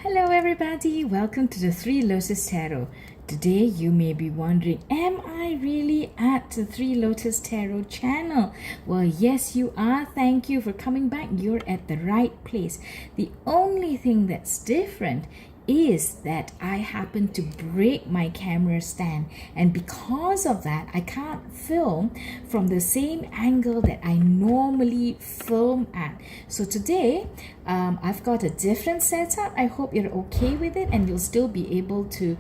Hello everybody, welcome to the Three Lotus Tarot. Today you may be wondering, am I really at the Three Lotus Tarot channel? Well, yes you are. Thank you for coming back. You're at the right place. The only thing that's different is that I happen to break my camera stand, and because of that I can't film from the same angle that I normally film at. So today I've got a different setup. I hope you're okay with it and you'll still be able to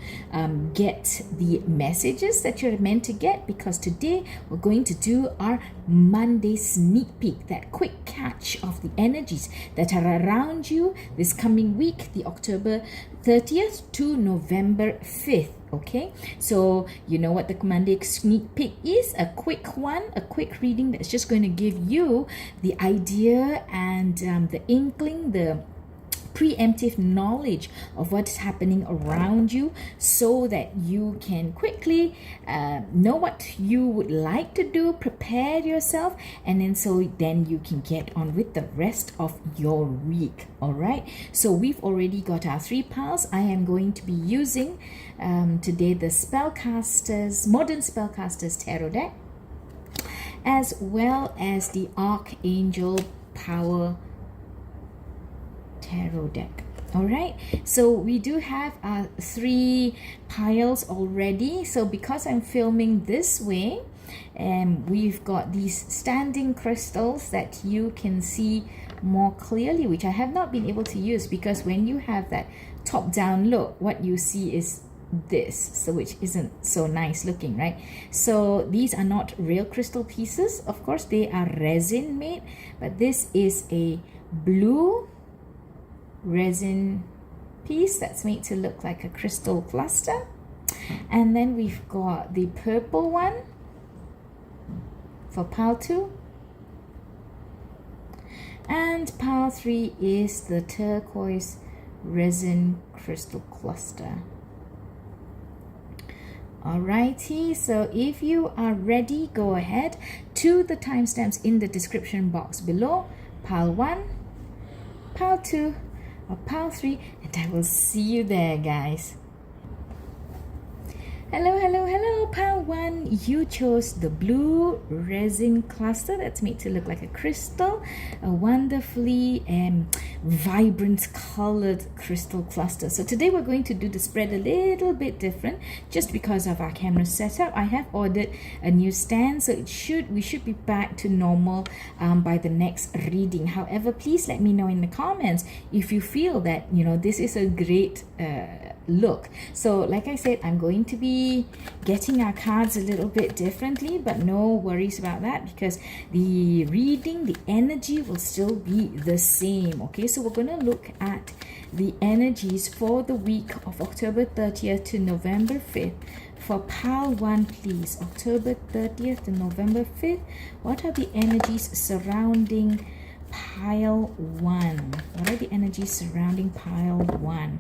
get the messages that you're meant to get, because today we're going to do our Monday sneak peek, that quick catch of the energies that are around you this coming week, the October 30th to November 5th. Okay, so you know what the Monday sneak peek is? A quick one, a quick reading that's just going to give you the idea and the inkling, the preemptive knowledge of what's happening around you, so that you can quickly know what you would like to do, prepare yourself, and then you can get on with the rest of your week. All right, so we've already got our three piles. I am going to be using today the Modern Spellcasters Tarot deck, as well as the Archangel Power Tarot deck. All right, so we do have three piles already. So because I'm filming this way, we've got these standing crystals that you can see more clearly, which I have not been able to use, because when you have that top down look, what you see is this, so which isn't so nice looking, right? So these are not real crystal pieces, of course they are resin made, but this is a blue resin piece that's made to look like a crystal cluster. And then we've got the purple one for pile 2, and pile 3 is the turquoise resin crystal cluster. Alrighty, so if you are ready, go ahead to the timestamps in the description box below, pile 1, pile 2, or pile 3, and I will see you there, guys. Hello, pile 1, you chose the blue resin cluster that's made to look like a crystal, a wonderfully vibrant colored crystal cluster. So today we're going to do the spread a little bit different, just because of our camera setup. I have ordered a new stand, so we should be back to normal by the next reading. However, please let me know in the comments if you feel that, you know, this is a great look. So like I said, I'm going to be getting our cards a little bit differently, but no worries about that, because the reading, the energy will still be the same. Okay, so we're going to look at the energies for the week of October 30th to November 5th. For pile 1, please, October 30th to November 5th, what are the energies surrounding pile 1? What are the energies surrounding pile 1?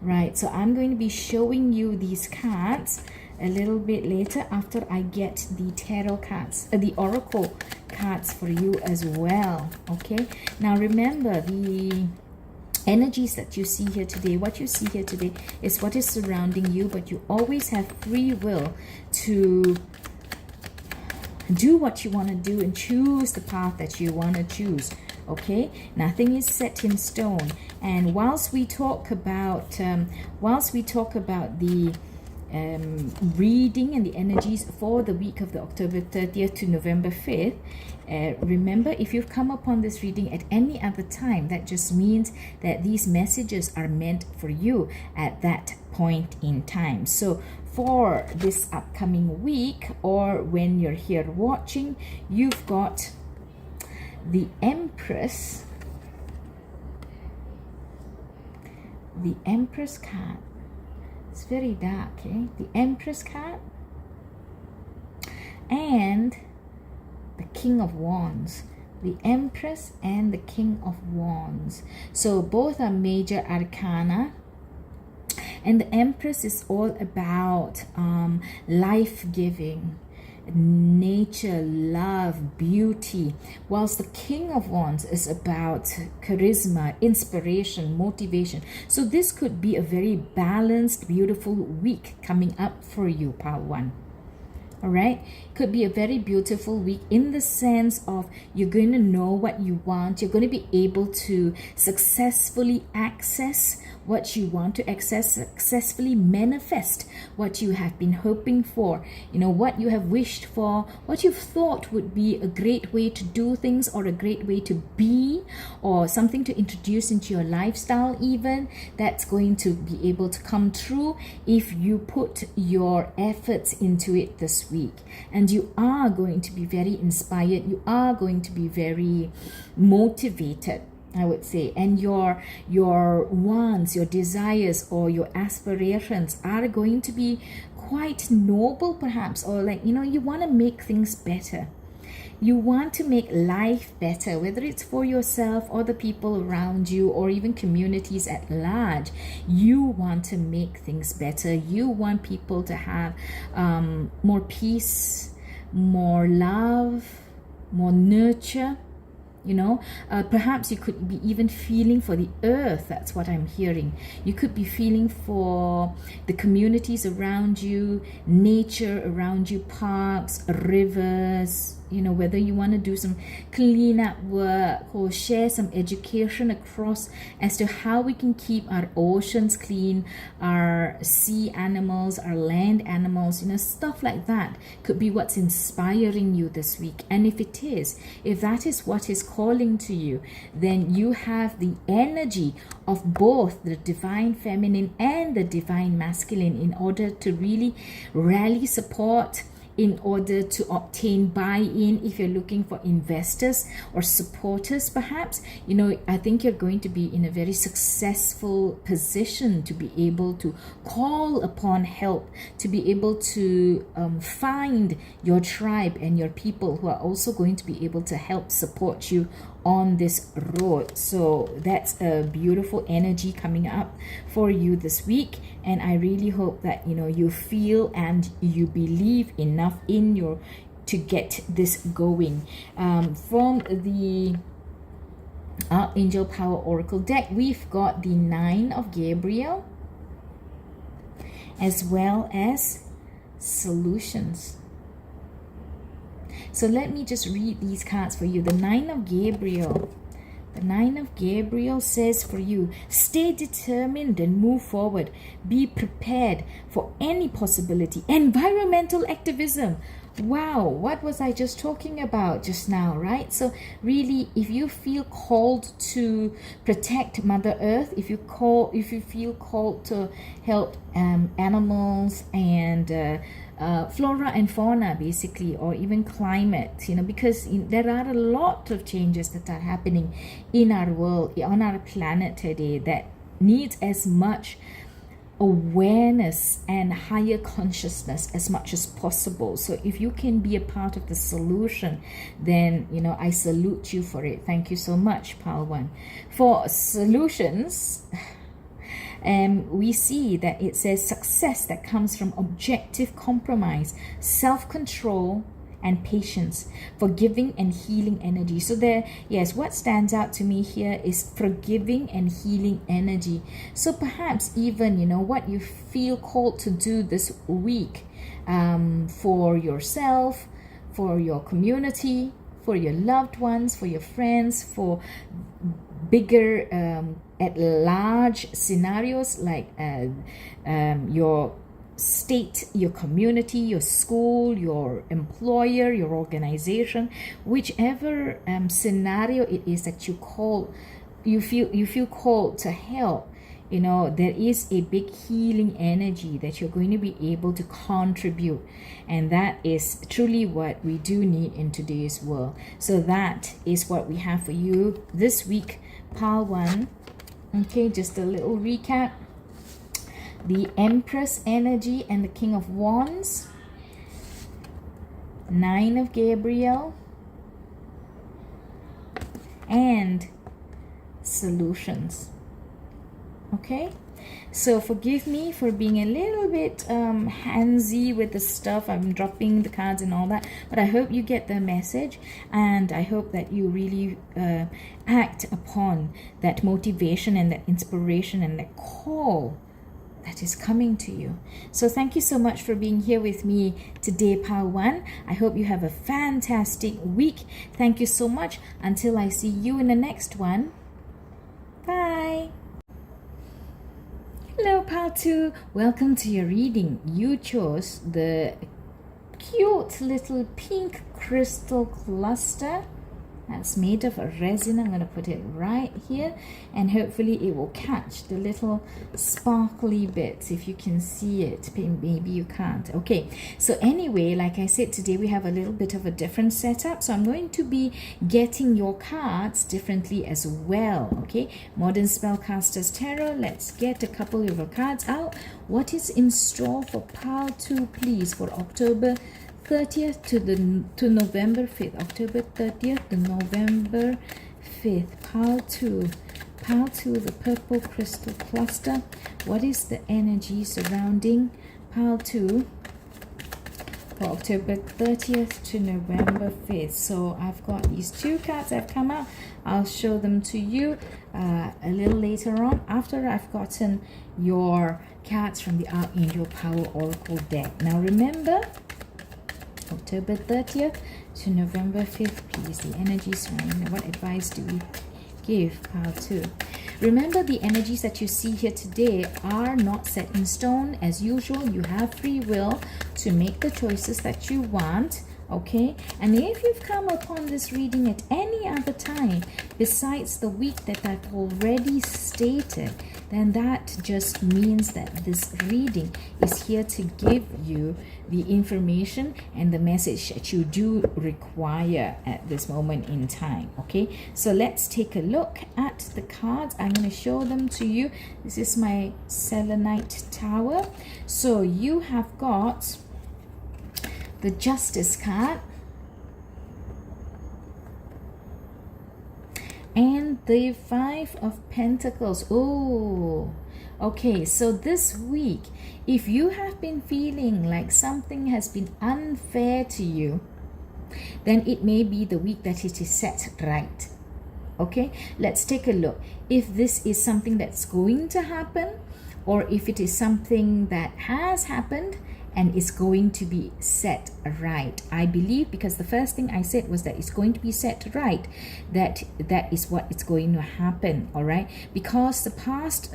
Right, so I'm going to be showing you these cards a little bit later, after I get the tarot cards, the oracle cards for you as well. Okay, now remember, the energies that you see here today, what you see here today is what is surrounding you, but you always have free will to do what you want to do and choose the path that you want to choose. Okay, nothing is set in stone. And whilst we talk about the reading and the energies for the week of the October 30th to November 5th, remember, if you've come upon this reading at any other time, that just means that these messages are meant for you at that point in time. So for this upcoming week, or when you're here watching, you've got the Empress card. It's very dark, eh? The Empress card and the King of Wands. The Empress and the King of Wands. So both are major arcana. And the Empress is all about life-giving. nature, love, beauty, whilst the King of Wands is about charisma, inspiration, motivation. So this could be a very balanced, beautiful week coming up for you, Pile 1. All right, could be a very beautiful week in the sense of you're going to know what you want. You're going to be able to successfully access what you want to access, successfully manifest what you have been hoping for, you know, what you have wished for, what you've thought would be a great way to do things or a great way to be, or something to introduce into your lifestyle even. That's going to be able to come true if you put your efforts into it this week. And you are going to be very inspired. You are going to be very motivated, I would say, and your wants, your desires, or your aspirations are going to be quite noble, perhaps, or like, you know, you want to make things better. You want to make life better, whether it's for yourself or the people around you or even communities at large. You want to make things better. You want people to have more peace, more love, more nurture. You know, perhaps you could be even feeling for the earth. That's what I'm hearing. You could be feeling for the communities around you, nature around you, parks, rivers, you know, whether you want to do some cleanup work or share some education across as to how we can keep our oceans clean, our sea animals, our land animals, you know, stuff like that could be what's inspiring you this week. And if it is, if that is what is calling to you, then you have the energy of both the divine feminine and the divine masculine in order to really rally support, in order to obtain buy-in. If you're looking for investors or supporters, perhaps, you know, I think you're going to be in a very successful position to be able to call upon help, to be able to find your tribe and your people who are also going to be able to help support you on this road. So that's a beautiful energy coming up for you this week, and I really hope that, you know, you feel and you believe enough in your to get this going. From the Archangel Power Oracle deck, we've got the 9 of Gabriel as well as solutions. So let me just read these cards for you. The 9 of Gabriel. The 9 of Gabriel says for you, stay determined and move forward. Be prepared for any possibility. Environmental activism. Wow, what was I just talking about just now, right? So really, if you feel called to protect Mother Earth, if you feel called to help animals and flora and fauna, basically, or even climate, you know, because there are a lot of changes that are happening in our world, on our planet today, that needs as much awareness and higher consciousness as much as possible. So if you can be a part of the solution, then, you know, I salute you for it. Thank you so much, Pile 1. For solutions, we see that it says success that comes from objective compromise, self-control, and patience, forgiving and healing energy. So there, yes, what stands out to me here is forgiving and healing energy. So perhaps even, you know, what you feel called to do this week, for yourself, for your community, for your loved ones, for your friends, for bigger at large scenarios like your state, your community, your school, your employer, your organization, whichever scenario it is that you feel called to help. You know, there is a big healing energy that you're going to be able to contribute, and that is truly what we do need in today's world. So that is what we have for you this week, Pile 1. Okay, just a little recap. The Empress energy and the King of Wands, 9 of Gabriel, and solutions. Okay, So forgive me for being a little bit handsy with the stuff. I'm dropping the cards and all that, but I hope you get the message, and I hope that you really act upon that motivation and that inspiration and that call that is coming to you. So thank you so much for being here with me today, Pile 1. I hope you have a fantastic week. Thank you so much. Until I see you in the next one. Bye. Hello, Pile 2. Welcome to your reading. You chose the cute little pink crystal cluster that's made of a resin. I'm going to put it right here, and hopefully it will catch the little sparkly bits. If you can see it, maybe you can't. Okay, so anyway, like I said, today we have a little bit of a different setup, so I'm going to be getting your cards differently as well. Okay, Modern Spellcasters Tarot, let's get a couple of your cards out. What is in store for Pile 2, please, for October 30th to November 5th. October 30th to November 5th. Pile 2. Pile 2, the purple crystal cluster. What is the energy surrounding Pile 2 for October 30th to November 5th? So I've got these two cards that have come out. I'll show them to you a little later on, after I've gotten your cards from the Archangel Power Oracle deck. Now remember, October 30th to November 5th, please. The energy surrounding. What advice do we give Pile 2? Remember, the energies that you see here today are not set in stone. As usual, you have free will to make the choices that you want. Okay, and if you've come upon this reading at any other time besides the week that I've already stated, then that just means that this reading is here to give you the information and the message that you do require at this moment in time. Okay, so let's take a look at the cards. I'm going to show them to you. This is my selenite tower. So you have got the Justice card and the Five of Pentacles. Oh, okay, so this week, if you have been feeling like something has been unfair to you, then it may be the week that it is set right. Okay, let's take a look. If this is something that's going to happen, or if it is something that has happened and is going to be set right. I believe, because the first thing I said was that it's going to be set right, that is what it's going to happen. All right, because the past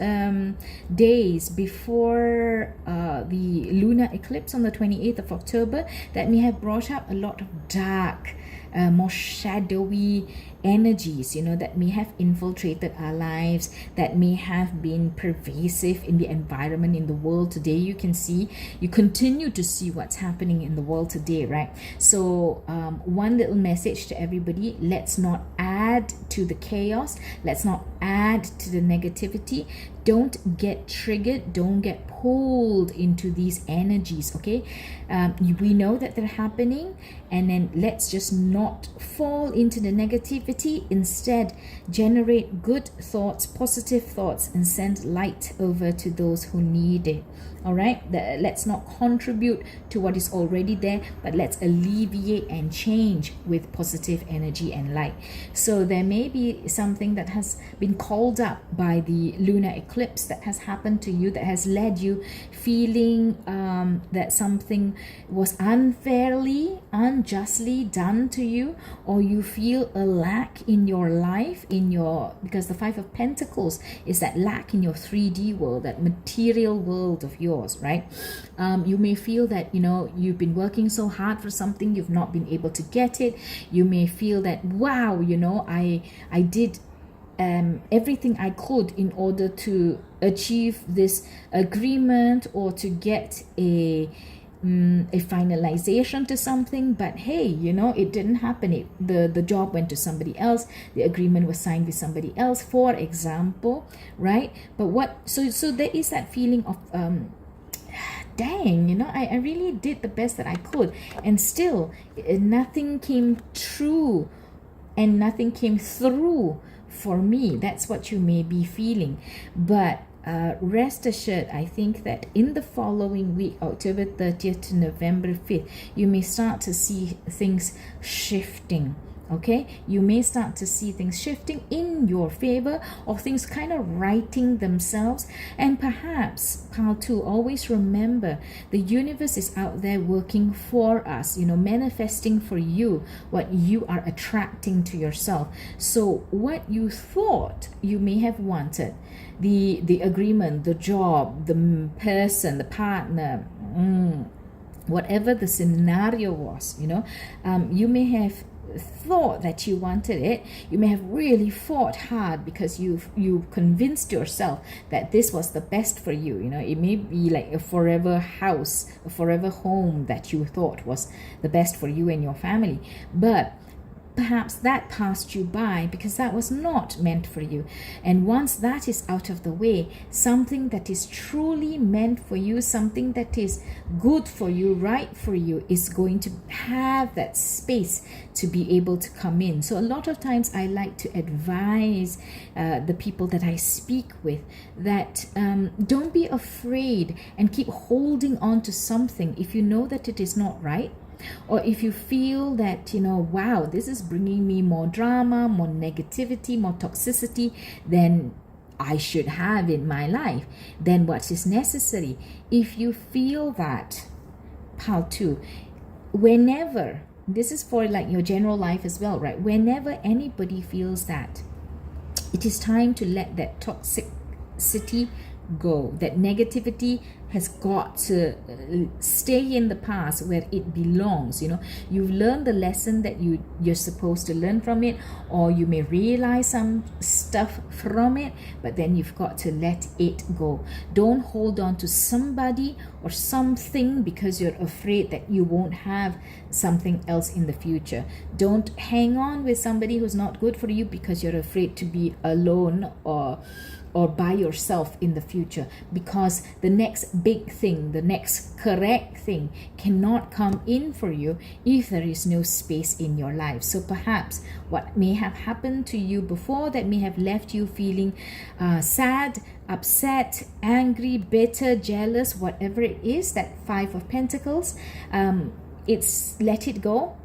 days before the lunar eclipse on the 28th of October, that may have brought up a lot of dark, more shadowy energies, you know, that may have infiltrated our lives, that may have been pervasive in the environment, in the world today. You can see, you continue to see what's happening in the world today, right? So one little message to everybody: let's not add to the chaos, let's not add to the negativity. Don't get triggered, don't get pulled into these energies. Okay, we know that they're happening, and then let's just not fall into the negativity. Instead, generate good thoughts, positive thoughts, and send light over to those who need it. All right, let's not contribute to what is already there, but let's alleviate and change with positive energy and light. So there may be something that has been called up by the lunar eclipse that has happened to you, that has led you feeling that something was unfairly, unjustly done to you, or you feel a lack in your life, because the Five of Pentacles is that lack in your 3D world, that material world of yours, right? You may feel that, you know, you've been working so hard for something, you've not been able to get it. You may feel that, wow, you know, I did everything I could in order to achieve this agreement or to get a finalization to something, but hey, you know, it didn't happen. The job went to somebody else, the agreement was signed with somebody else, for example, right? But so there is that feeling of dang, you know, I really did the best that I could, and still nothing came true and nothing came through for me. That's what you may be feeling. But rest assured, I think that in the following week, October 30th to November 5th, you may start to see things shifting. Okay, you may start to see things shifting in your favor, or things kind of righting themselves. And perhaps, pile 2, always remember the universe is out there working for us, manifesting for you what you are attracting to yourself. So what you thought you may have wanted, the agreement, the job, the person, the partner, whatever the scenario was, you may have thought that you wanted it. You may have really fought hard because you convinced yourself that this was the best for you. It may be like a forever house, a forever home that you thought was the best for you and your family, but perhaps that passed you by because that was not meant for you. And once that is out of the way, something that is truly meant for you, something that is good for you, right for you, is going to have that space to be able to come in. So a lot of times I like to advise the people that I speak with that don't be afraid and keep holding on to something if you know that it is not right. Or if you feel that, wow, this is bringing me more drama, more negativity, more toxicity than I should have in my life, then what is necessary? If you feel that, pile 2, whenever, this is for like your general life as well, right? Whenever anybody feels that it is time to let that toxicity go, that negativity has got to stay in the past where it belongs. You've learned the lesson that you're supposed to learn from it, or you may realize some stuff from it, but then you've got to let it go. Don't hold on to somebody or something because you're afraid that you won't have something else in the future. Don't hang on with somebody who's not good for you because you're afraid to be alone or by yourself in the future, because the next big thing, the next correct thing cannot come in for you if there is no space in your life. So perhaps what may have happened to you before that may have left you feeling sad, upset, angry, bitter, jealous, whatever it is, that 5 of Pentacles, it's let it go.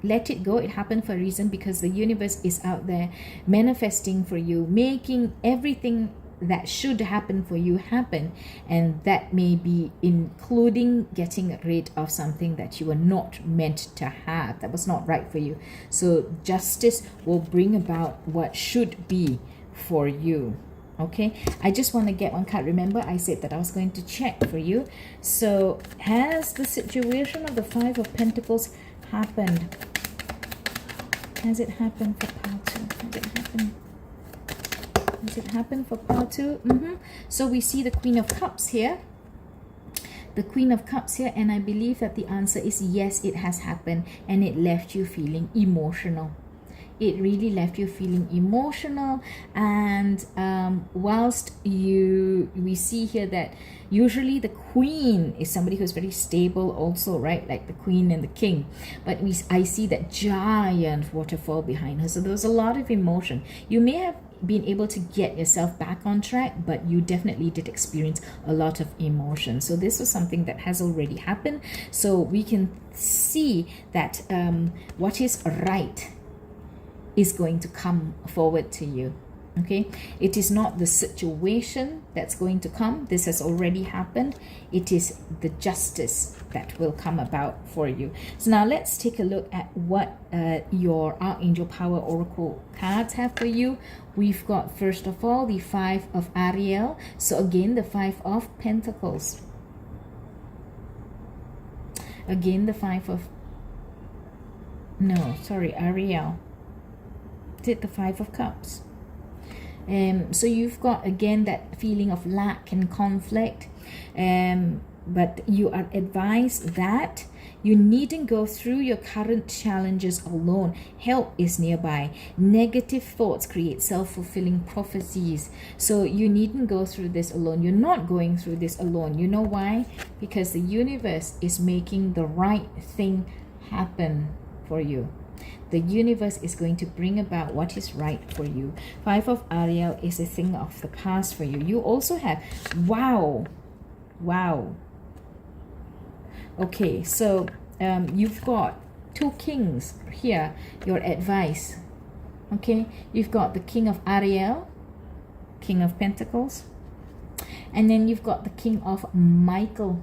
Let it go. It happened for a reason, because the universe is out there manifesting for you, making everything that should happen for you happen. And that may be including getting rid of something that you were not meant to have, that was not right for you. So justice will bring about what should be for you. Okay, I just want to get one card. Remember, I said that I was going to check for you. So has the situation of the 5 of Pentacles happened? Has it happened for part 2? Has it happened? Has it happened for part 2? So we see the Queen of Cups here. The Queen of Cups here, and I believe that the answer is yes, it has happened, and it left you feeling emotional. It really left you feeling emotional. And whilst we see here that usually the Queen is somebody who's very stable also, right? Like the Queen and the King. But I see that giant waterfall behind her. So there was a lot of emotion. You may have been able to get yourself back on track, but you definitely did experience a lot of emotion. So this was something that has already happened. So we can see that what is right is going to come forward to you. Okay, it is not the situation that's going to come. This has already happened. It is the justice that will come about for you. So now let's take a look at what your Archangel Power Oracle cards have for you. We've got, first of all, the 5 of Ariel. So again, the 5 of Pentacles. Again, the 5 of... No, sorry, Ariel. Did the 5 of Cups. So you've got again that feeling of lack and conflict, but you are advised that you needn't go through your current challenges alone. Help is nearby. Negative thoughts create self-fulfilling prophecies. So you needn't go through this alone. You're not going through this alone. You know why? Because the universe is making the right thing happen for you. The universe is going to bring about what is right for you. Five of Ariel is a thing of the past for you. You also have, wow. Okay, so you've got two kings here, your advice. Okay, you've got the King of Ariel, King of Pentacles, and then you've got the King of Michael.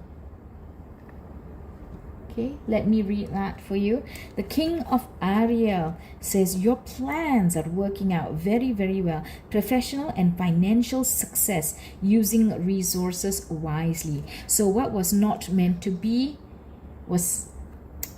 Okay, let me read that for you. The King of Ariel says your plans are working out very, very well. Professional and financial success using resources wisely. So what was not meant to be was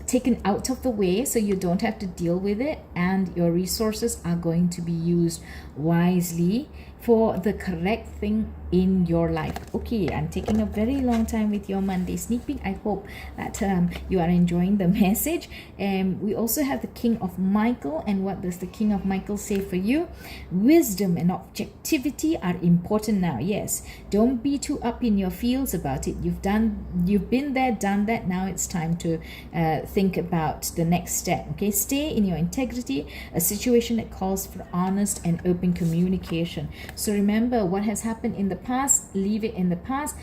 taken out of the way, so you don't have to deal with it, and your resources are going to be used wisely for the correct thing in your life. Okay, I'm taking a very long time with your Monday sneak peek. I hope that you are enjoying the message. We also have the King of Michael, and what does the King of Michael say for you? Wisdom and objectivity are important now. Yes, don't be too up in your feels about it. You've been there, done that. Now it's time to think about the next step. Okay, stay in your integrity, a situation that calls for honest and open communication. So remember what has happened in the past, leave it in the past.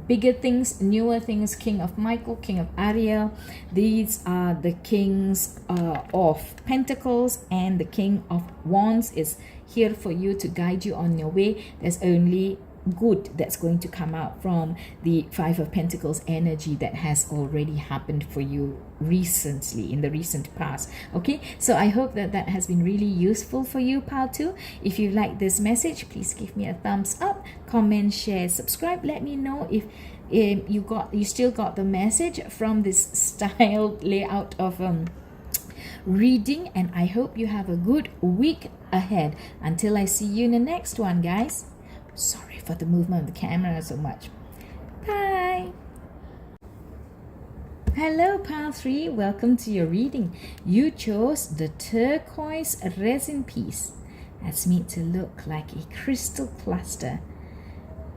Bigger things, newer things. King of Michael, King of Ariel, these are the kings of Pentacles, and the King of Wands is here for you to guide you on your way. There's only good that's going to come out from the Five of Pentacles energy that has already happened for you recently, in the recent past. Okay, so I hope that that has been really useful for you, pile 2. If you like this message, please give me a thumbs up, comment, share, subscribe. Let me know if you still got the message from this style layout of reading, and I hope you have a good week ahead. Until I see you in the next one, guys. Sorry for the movement of the camera so much. Bye. Hello, pile 3. Welcome to your reading. You chose the turquoise resin piece. That's made to look like a crystal cluster.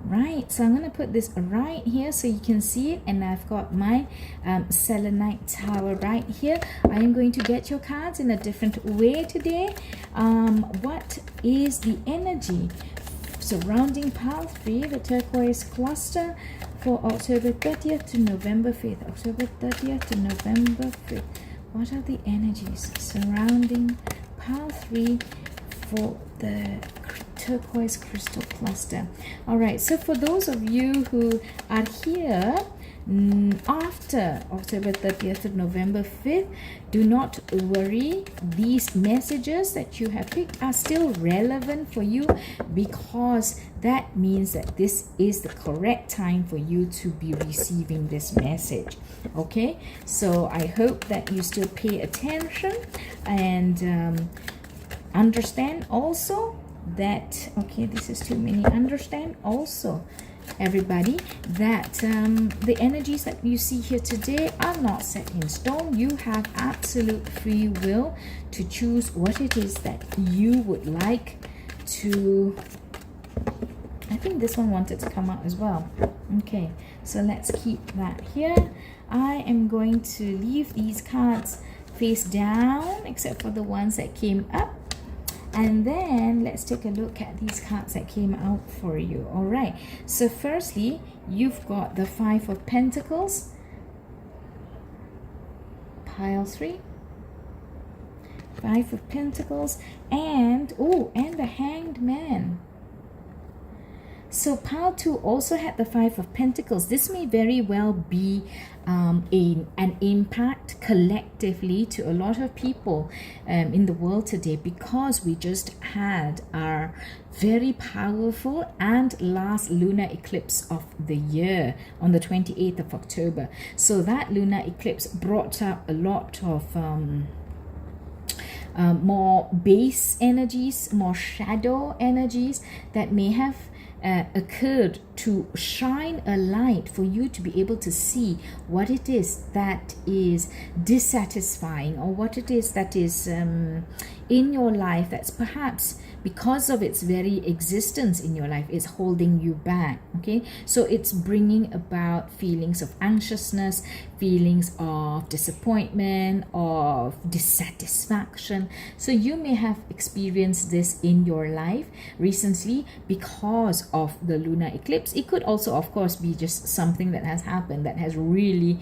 Right, so I'm going to put this right here so you can see it, and I've got my selenite tower right here. I am going to get your cards in a different way today. What is the energy surrounding pile 3, the turquoise cluster, for October 30th to November 5th? October 30th to November 5th. What are the energies surrounding pile 3 for the turquoise crystal cluster? All right, so for those of you who are here after October 30th to November 5th, do not worry. These messages that you have picked are still relevant for you, because that means that this is the correct time for you to be receiving this message. Okay, so I hope that you still pay attention and understand also that, okay, this is too many. Understand also, everybody, that the energies that you see here today are not set in stone. You have absolute free will to choose what it is that you would like to. I think this one wanted to come out as well. Okay, so let's keep that here. I am going to leave these cards face down except for the ones that came up. And then let's take a look at these cards that came out for you. All right, so firstly, you've got the Five of Pentacles, pile 3, Five of Pentacles, and the Hanged Man. So pile 2 also had the Five of Pentacles. This may very well be an impact collectively to a lot of people in the world today, because we just had our very powerful and last lunar eclipse of the year on the 28th of October. So that lunar eclipse brought up a lot of more base energies, more shadow energies that may have occurred to shine a light for you to be able to see what it is that is dissatisfying, or what it is that is in your life that's perhaps because of its very existence in your life, it's holding you back. Okay, so it's bringing about feelings of anxiousness, feelings of disappointment, of dissatisfaction. So you may have experienced this in your life recently because of the lunar eclipse. It could also, of course, be just something that has happened that has really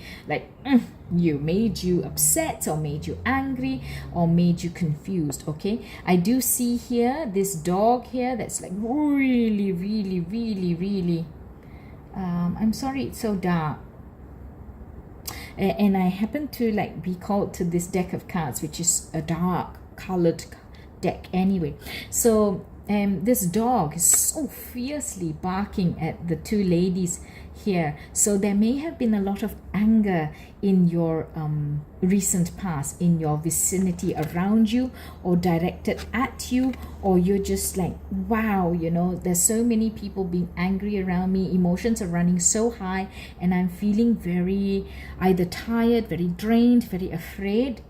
made you upset, or made you angry, or made you confused. Okay, I do see here this dog here that's like really, really, really, really I'm sorry it's so dark, and I happen to be called to this deck of cards, which is a dark colored deck anyway. So this dog is so fiercely barking at the two ladies here. So there may have been a lot of anger in your recent past, in your vicinity around you, or directed at you, or you're just like, wow, there's so many people being angry around me, emotions are running so high, and I'm feeling very either tired, very drained, very afraid.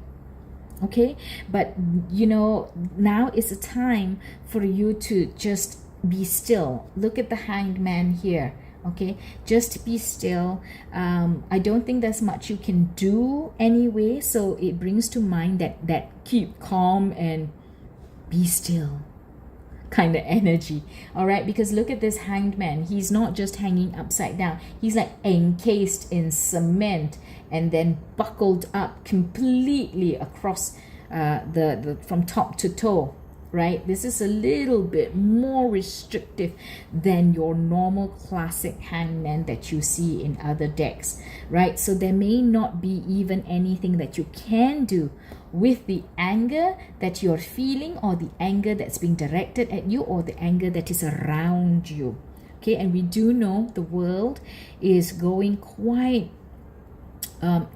Okay, but now is a time for you to just be still. Look at the Hanged Man here. Okay, just be still. I don't think there's much you can do anyway, so it brings to mind that keep calm and be still kind of energy. All right, because look at this Hanged Man. He's not just hanging upside down, he's like encased in cement and then buckled up completely across the from top to toe. Right, this is a little bit more restrictive than your normal classic hangman that you see in other decks, right? So there may not be even anything that you can do with the anger that you're feeling, or the anger that's being directed at you, or the anger that is around you. Okay, and we do know the world is going quite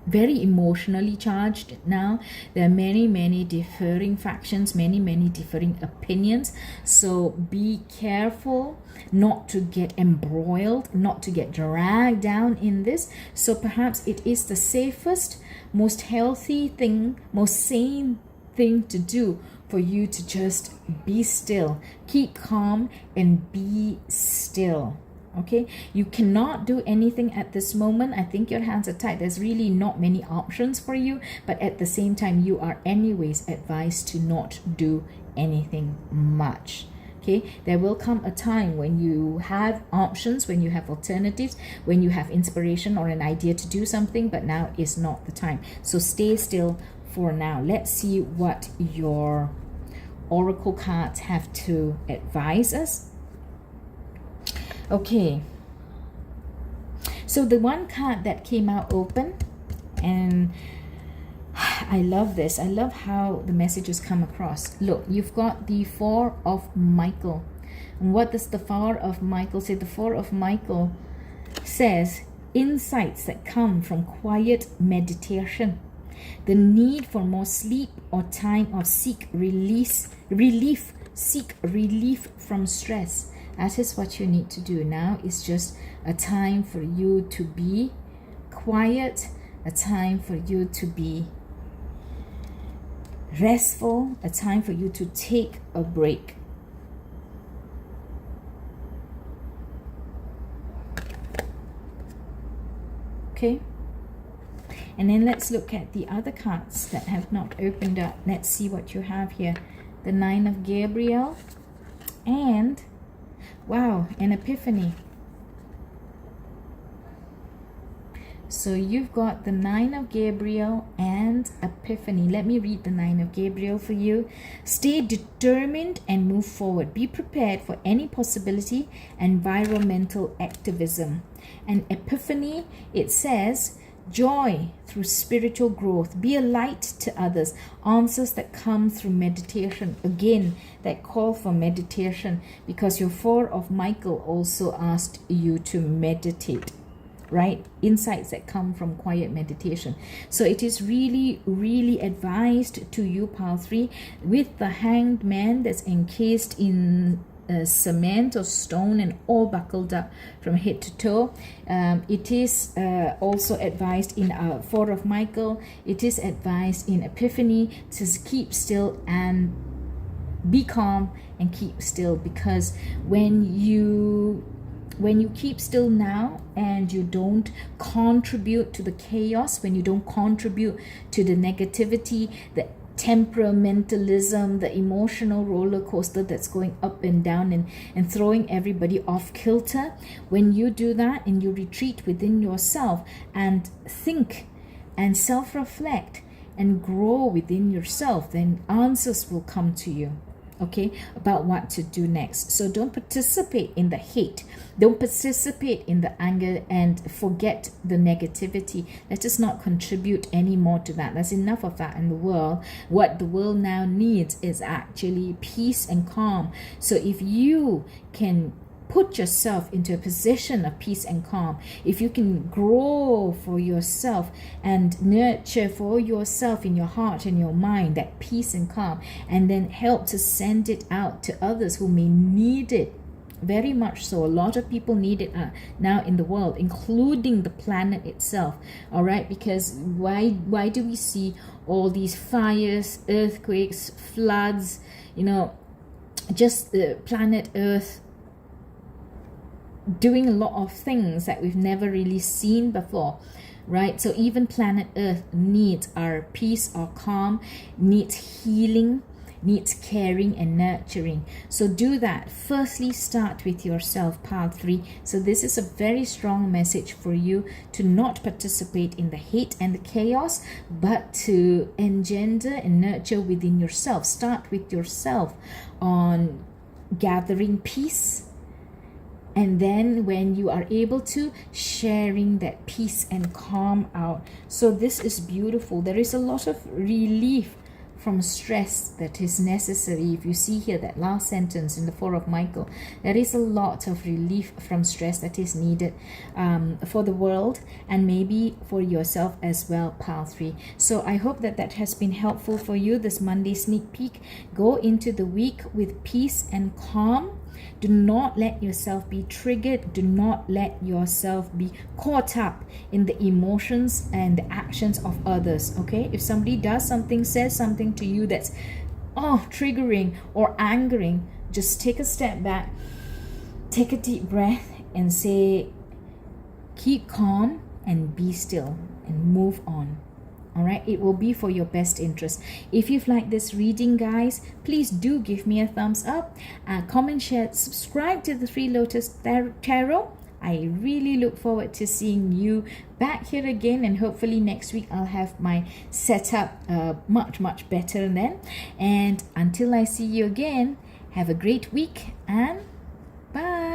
very emotionally charged now. There are many differing factions, many differing opinions. So be careful not to get embroiled, not to get dragged down in this. So perhaps it is the safest, most healthy thing, most sane thing to do for you to just be still, keep calm, and be still. Okay, you cannot do anything at this moment. I think your hands are tied. There's really not many options for you, but at the same time, you are anyways advised to not do anything much. Okay, there will come a time when you have options, when you have alternatives, when you have inspiration or an idea to do something, but now is not the time. So stay still for now. Let's see what your oracle cards have to advise us. Okay, so the one card that came out open, and I love this. I love how the messages come across. Look, you've got the Four of Michael. And what does the Four of Michael say? The Four of Michael says insights that come from quiet meditation, the need for more sleep or time, or seek relief from stress. That is what you need to do now. It's just a time for you to be quiet, a time for you to be restful, a time for you to take a break. Okay, and then let's look at the other cards that have not opened up. Let's see what you have here. The Nine of Gabriel and wow, an Epiphany. So you've got the Nine of Gabriel and Epiphany. Let me read the Nine of Gabriel for you. Stay determined and move forward. Be prepared for any possibility. Environmental activism. And Epiphany, it says, joy through spiritual growth. Be a light to others. Answers that come through meditation. Again, that call for meditation, because your Four of Michael also asked you to meditate, right? Insights that come from quiet meditation. So it is really advised to you, Pile 3, with the Hanged Man that's encased in cement or stone and all buckled up from head to toe. It is also advised in Four of Michael. It is advised in Epiphany to keep still and be calm and keep still, because when you keep still now and you don't contribute to the chaos, when you don't contribute to the negativity, the temperamentalism, the emotional roller coaster that's going up and down and throwing everybody off kilter, when you do that and you retreat within yourself and think and self-reflect and grow within yourself, then answers will come to you, okay, about what to do next. So don't participate in the hate, don't participate in the anger, and forget the negativity. Let us not contribute any more to that. There's enough of that in the world. What the world now needs is actually peace and calm. So if you can put yourself into a position of peace and calm, if you can grow for yourself and nurture for yourself in your heart and your mind that peace and calm, and then help to send it out to others who may need it very much so. A lot of people need it now in the world, including the planet itself. All right, because why do we see all these fires, earthquakes, floods, just the planet Earth doing a lot of things that we've never really seen before, right? So even planet Earth needs our peace or calm, needs healing, needs caring and nurturing. So do that. Firstly, start with yourself, pile 3. So this is a very strong message for you to not participate in the hate and the chaos, but to engender and nurture within yourself. Start with yourself on gathering peace, and then when you are able to, sharing that peace and calm out. So this is beautiful. There is a lot of relief from stress that is necessary. If you see here that last sentence in the 4 of Michael, there is a lot of relief from stress that is needed for the world and maybe for yourself as well, pile 3. So I hope that that has been helpful for you, this Monday sneak peek. Go into the week with peace and calm. Do not let yourself be triggered. Do not let yourself be caught up in the emotions and the actions of others, okay? If somebody does something, says something to you that's triggering or angering, just take a step back, take a deep breath and say, keep calm and be still and move on. All right, it will be for your best interest. If you've liked this reading, guys, please do give me a thumbs up, comment, share, subscribe to the Three Lotus Tarot. I really look forward to seeing you back here again, and hopefully next week I'll have my setup much better then. And until I see you again, have a great week and bye.